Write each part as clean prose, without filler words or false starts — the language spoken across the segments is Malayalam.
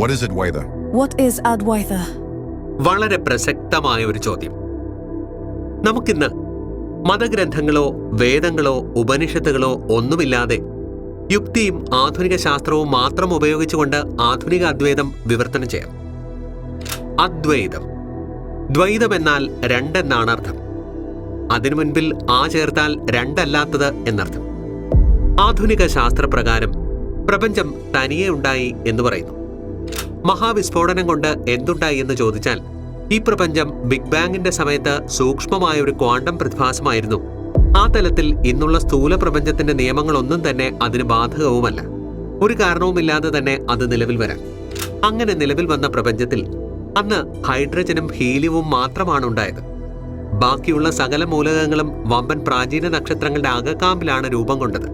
What is Advaita? What is Advaita? വളരെ പ്രസക്തമായ ഒരു ചോദ്യം. നമുക്കിന്ന് മതഗ്രന്ഥങ്ങളോ വേദങ്ങളോ ഉപനിഷത്തുകളോ ഒന്നുമില്ലാതെ യുക്തിയും ആധുനിക ശാസ്ത്രവും മാത്രം ഉപയോഗിച്ചുകൊണ്ട് ആധുനിക അദ്വൈതം വിവർത്തനം ചെയ്യാം. അദ്വൈതം, ദ്വൈതം എന്നാൽ രണ്ടെന്നാണ് അർത്ഥം. അതിനു മുൻപിൽ ആ ചേർത്താൽ രണ്ടല്ലാത്തത് എന്നർത്ഥം. ആധുനിക ശാസ്ത്രപ്രകാരം പ്രപഞ്ചം തനിയെ ഉണ്ടായി എന്ന് പറയുന്നു. മഹാവിസ്ഫോടനം കൊണ്ട് എന്തുണ്ടായി എന്ന് ചോദിച്ചാൽ ഈ പ്രപഞ്ചം ബിഗ് ബാങ്ങിന്റെ സമയത്ത് സൂക്ഷ്മമായ ഒരു ക്വാണ്ടം പ്രതിഭാസമായിരുന്നു. ആ തലത്തിൽ ഇന്നുള്ള സ്ഥൂല പ്രപഞ്ചത്തിന്റെ നിയമങ്ങളൊന്നും തന്നെ അതിന് ബാധകവുമല്ല. ഒരു കാരണവുമില്ലാതെ തന്നെ അത് നിലവിൽ വരാം. അങ്ങനെ നിലവിൽ വന്ന പ്രപഞ്ചത്തിൽ അന്ന് ഹൈഡ്രജനും ഹീലിയവും മാത്രമാണ് ഉണ്ടായത്. ബാക്കിയുള്ള സകല മൂലകങ്ങളും വമ്പൻ പ്രാചീന നക്ഷത്രങ്ങളുടെ അകക്കാമ്പിലാണ് രൂപം കൊണ്ടത്.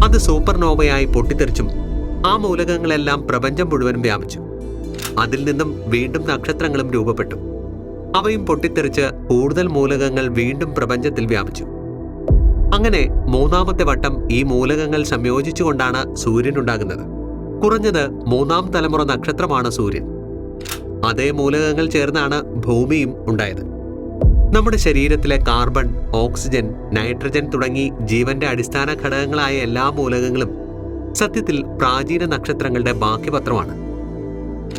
അത് സൂപ്പർനോവയായി പൊട്ടിത്തെറിച്ചും ആ മൂലകങ്ങളെല്ലാം പ്രപഞ്ചം മുഴുവനും വ്യാപിച്ചു. അതിൽ നിന്നും വീണ്ടും നക്ഷത്രങ്ങളും രൂപപ്പെട്ടു. അവയും പൊട്ടിത്തെറിച്ച് കൂടുതൽ മൂലകങ്ങൾ വീണ്ടും പ്രപഞ്ചത്തിൽ വ്യാപിച്ചു. അങ്ങനെ മൂന്നാമത്തെ വട്ടം ഈ മൂലകങ്ങൾ സംയോജിച്ചുകൊണ്ടാണ് സൂര്യൻ ഉണ്ടാകുന്നത്. കുറഞ്ഞത് മൂന്നാം തലമുറ നക്ഷത്രമാണ് സൂര്യൻ. അതേ മൂലകങ്ങൾ ചേർന്നാണ് ഭൂമിയും ഉണ്ടായത്. നമ്മുടെ ശരീരത്തിലെ കാർബൺ, ഓക്സിജൻ, നൈട്രജൻ തുടങ്ങി ജീവന്റെ അടിസ്ഥാന ഘടകങ്ങളായ എല്ലാ മൂലകങ്ങളും സത്യത്തിൽ പ്രാചീന നക്ഷത്രങ്ങളുടെ ബാക്കിപത്രമാണ്.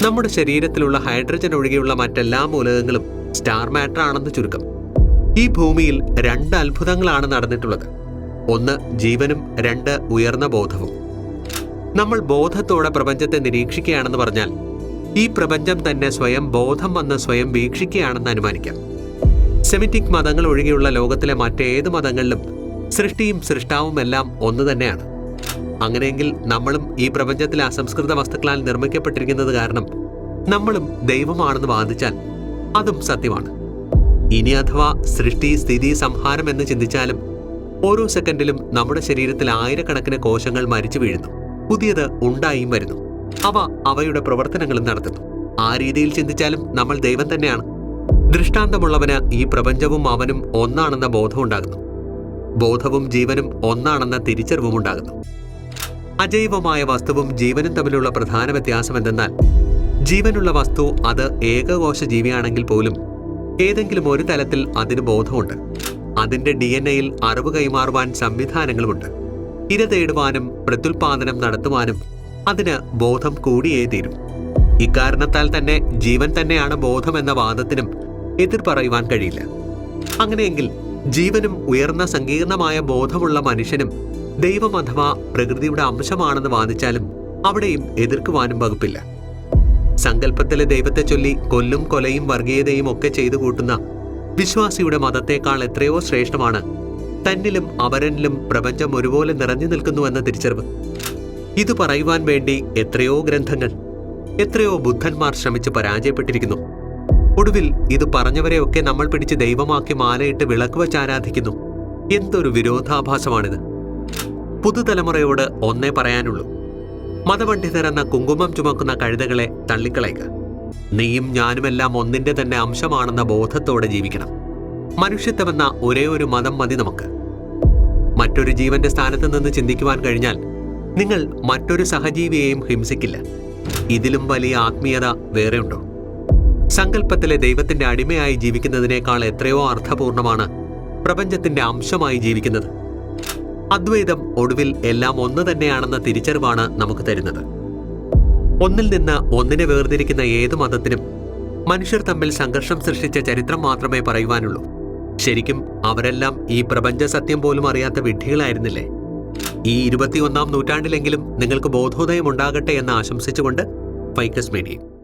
നമ്മുടെ ശരീരത്തിലുള്ള ഹൈഡ്രജൻ ഒഴികെയുള്ള മറ്റെല്ലാ മൂലകങ്ങളും സ്റ്റാർ മാറ്റർ ആണെന്ന് ചുരുക്കം. ഈ ഭൂമിയിൽ രണ്ട് അത്ഭുതങ്ങളാണ് നടന്നിട്ടുള്ളത്. ഒന്ന് ജീവനും, രണ്ട് ഉയർന്ന ബോധവും. നമ്മൾ ബോധത്തോടെ പ്രപഞ്ചത്തെ നിരീക്ഷിക്കുകയാണെന്ന് പറഞ്ഞാൽ ഈ പ്രപഞ്ചം തന്നെ സ്വയം ബോധം വന്ന് സ്വയം വീക്ഷിക്കുകയാണെന്ന് അനുമാനിക്കാം. സെമിറ്റിക് മതങ്ങൾ ഒഴികെയുള്ള ലോകത്തിലെ മറ്റേത് മതങ്ങളിലും സൃഷ്ടിയും സൃഷ്ടാവും എല്ലാം ഒന്ന് തന്നെയാണ്. അങ്ങനെയെങ്കിൽ നമ്മളും ഈ പ്രപഞ്ചത്തിലെ അസംസ്കൃത വസ്തുക്കളാൽ നിർമ്മിക്കപ്പെട്ടിരിക്കുന്നത് കാരണം നമ്മളും ദൈവമാണെന്ന് വാദിച്ചാൽ അതും സത്യമാണ്. ഇനി അഥവാ സൃഷ്ടി, സ്ഥിതി, സംഹാരം എന്ന് ചിന്തിച്ചാലും ഓരോ സെക്കൻഡിലും നമ്മുടെ ശരീരത്തിൽ ആയിരക്കണക്കിന് കോശങ്ങൾ മരിച്ചു വീഴുന്നു. പുതിയത് ഉണ്ടായും വരുന്നു. അവ അവയുടെ പ്രവർത്തനങ്ങളും നടത്തുന്നു. ആ രീതിയിൽ ചിന്തിച്ചാലും നമ്മൾ ദൈവം തന്നെയാണ്. ദൃഷ്ടാന്തമുള്ളവന് ഈ പ്രപഞ്ചവും അവനും ഒന്നാണെന്ന ബോധമുണ്ടാകുന്നു. ബോധവും ജീവനും ഒന്നാണെന്ന തിരിച്ചറിവുമുണ്ടാകുന്നു. അജൈവമായ വസ്തുവും ജീവനും തമ്മിലുള്ള പ്രധാന വ്യത്യാസം എന്തെന്നാൽ ജീവനുള്ള വസ്തു അത് ഏകകോശ ജീവിയാണെങ്കിൽ പോലും ഏതെങ്കിലും ഒരു തലത്തിൽ അതിന് ബോധമുണ്ട്. അതിന്റെ DNA-യിൽ അറിവ് കൈമാറുവാൻ സംവിധാനങ്ങളുമുണ്ട്. ഇര തേടുവാനും പ്രത്യുൽപാദനം നടത്തുവാനും അതിന് ബോധം കൂടിയേ തീരും. ഇക്കാരണത്താൽ തന്നെ ജീവൻ തന്നെയാണ് ബോധം എന്ന വാദത്തിനും എതിർ പറയുവാൻ കഴിയില്ല. അങ്ങനെയെങ്കിൽ ജീവനും ഉയർന്ന സങ്കീർണമായ ബോധമുള്ള മനുഷ്യനും ദൈവം അഥവാ പ്രകൃതിയുടെ അംശമാണെന്ന് വാദിച്ചാലും അവിടെയും എതിർക്കുവാനും വകുപ്പില്ല. സങ്കല്പത്തിലെ ദൈവത്തെ ചൊല്ലി കൊല്ലും കൊലയും വർഗീയതയും ഒക്കെ ചെയ്തു കൂട്ടുന്ന വിശ്വാസിയുടെ മതത്തേക്കാൾ എത്രയോ ശ്രേഷ്ഠമാണ് തന്നിലും അവരനിലും പ്രപഞ്ചം ഒരുപോലെ നിറഞ്ഞു നിൽക്കുന്നുവെന്ന തിരിച്ചറിവ്. ഇത് പറയുവാൻ വേണ്ടി എത്രയോ ഗ്രന്ഥങ്ങൾ, എത്രയോ ബുദ്ധന്മാർ ശ്രമിച്ച് പരാജയപ്പെട്ടിരിക്കുന്നു. ഒടുവിൽ ഇത് പറഞ്ഞവരെയൊക്കെ നമ്മൾ പിടിച്ച് ദൈവമാക്കി മാലയിട്ട് വിളക്ക് വച്ച് ആരാധിക്കുന്നു. എന്തൊരു വിരോധാഭാസമാണിത്! പുതുതലമുറയോട് ഒന്നേ പറയാനുള്ളൂ. മതപണ്ഡിതർ എന്ന കുങ്കുമം ചുമക്കുന്ന കഴുതകളെ തള്ളിക്കളയുക. നീയും ഞാനുമെല്ലാം ഒന്നിന്റെ തന്നെ അംശമാണെന്ന ബോധത്തോടെ ജീവിക്കണം. മനുഷ്യത്വമെന്ന ഒരേ ഒരു മതം മതി നമുക്ക്. മറ്റൊരു ജീവന്റെ സ്ഥാനത്ത് നിന്ന് ചിന്തിക്കുവാൻ കഴിഞ്ഞാൽ നിങ്ങൾ മറ്റൊരു സഹജീവിയെയും ഹിംസിക്കില്ല. ഇതിലും വലിയ ആത്മീയത വേറെയുണ്ടോ? സങ്കല്പത്തിലെ ദൈവത്തിന്റെ അടിമയായി ജീവിക്കുന്നതിനേക്കാൾ എത്രയോ അർത്ഥപൂർണമാണ് പ്രപഞ്ചത്തിന്റെ അംശമായി ജീവിക്കുന്നത്. അദ്വൈതം ഒടുവിൽ എല്ലാം ഒന്ന് തന്നെയാണെന്ന തിരിച്ചറിവാണ് നമുക്ക് തരുന്നത്. ഒന്നിൽ നിന്ന് ഒന്നിനെ വേർതിരിക്കുന്ന ഏതു മതത്തിനും മനുഷ്യർ തമ്മിൽ സംഘർഷം സൃഷ്ടിച്ച ചരിത്രം മാത്രമേ പറയുവാനുള്ളൂ. ശരിക്കും അവരെല്ലാം ഈ പ്രപഞ്ച സത്യം പോലും അറിയാത്ത വിഡ്ഢികളായിരുന്നില്ലേ? ഈ 21-ാം നൂറ്റാണ്ടിലെങ്കിലും നിങ്ങൾക്ക് ബോധോദയം ഉണ്ടാകട്ടെ എന്ന് ആശംസിച്ചുകൊണ്ട് ഫൈക്കസ് മീഡിയ.